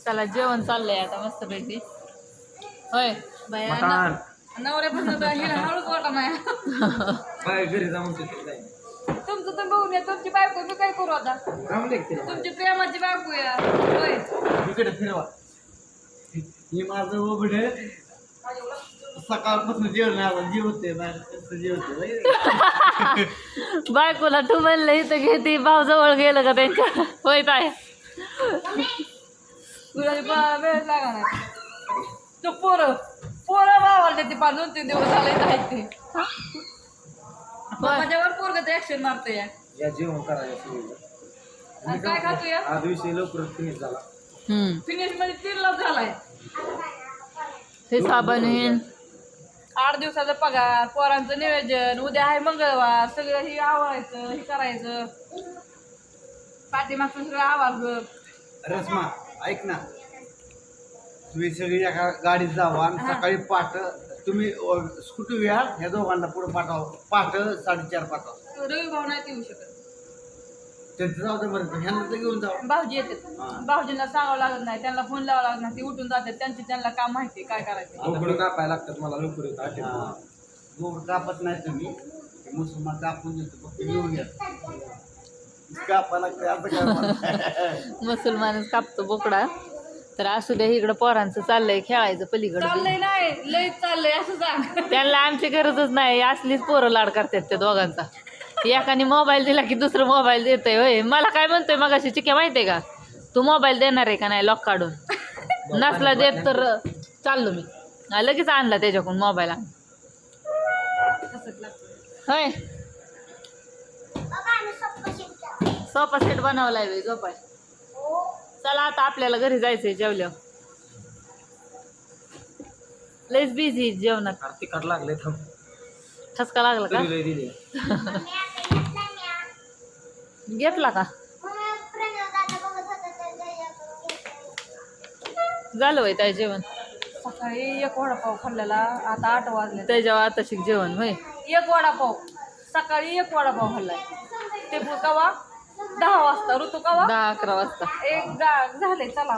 चला जेवण चाललंय आता मस्तपैकी. होय बाया नवऱ्यापासून हिला हळूच वाटा नाही. बाय घरी जाऊन तुमचं तर बघून या तुमची बायको मी काय करू आता. तुमची प्रेमाची बायको या होय. इकडे फिरवा. हे माझं उघड सकाळपासून जेवण जेवते जेवते. बायकोला तू म्हणलं इथं घेते भाऊ जवळ गेलं का त्यांच्या होय ताय. तुला वेळ लागा नाही तो पोरं भावाला ते 2-3 दिवस झाले आहेत ते माझ्यावर पोरग ऍक्शन मारतोय या जेवण करायला काय खातोय आज विषय लवकर फिनिश झाला. फिनिश मध्ये 3 लाख झालाय. हे साबण हे 8 दिवसाचा पगार पोरांचं नियोजन उद्या आहे मंगळवार सगळं हे आवरायचं हे करायचं पाठीमागचं सगळं आवाज. रस्मा ऐक ना तुम्ही सगळी एका गाडीत जावा आणि सकाळी पाठ तुम्ही स्कूटी या ह्या दोघांना पुढे पाठवा पाठ 4:30 पाठवा. रवी भाऊ नाही येऊ शकत त्यांचं जाऊ दे बरं ह्यांना तर घेऊन जावा. भाऊजी येतात भाऊजींना सांगावं लागत नाही त्यांना फोन लावावं लागत नाही ते उठून जातात त्यांना काम माहिती काय करायचं. बोकड कापायला लागतात मला लवकर येतात. बोकड कापत नाही तुम्ही मुसलमान कापून देतो फक्त घेऊन या कापायला लागतं असं काय. मुसलमानच कापतो बोकडा. तर असू द्या इकडं पोरांचं चाललंय खेळायचं पलीकडे चाललंय नाही लय चाललंय असं सांग. त्यांना आमची गरजच नाही असलीच पोरं लाड करतात त्या दोघांचा. एकाने मोबाईल दिला की दुसरं मोबाईल देतोय होय. मला काय म्हणतोय मगाशी चिक्या माहितीये का तू मोबाईल देणार आहे का नाही लॉक काढून नसला देत तर चाललो मी लगेच आणला त्याच्याकडून मोबाईल होय. सोफा सेट बनवलाय झोपाय. चला आता आपल्याला घरी जायचंय जेवल्यावर लयच बिझी जेवणात. तिखट लागले ठसका लागला का घेतला का झालं होय ताई जेवण. सकाळी 1 वडापाव खाल्लेला आता 8 वाजले त्याच्यावर आता शिक जेवण होय. 1 वडापाव सकाळी 1 वडापाव खाल्लाय ते कवा 10 वाजता ऋतू कवा 10-11 वाजता एक झाले. चला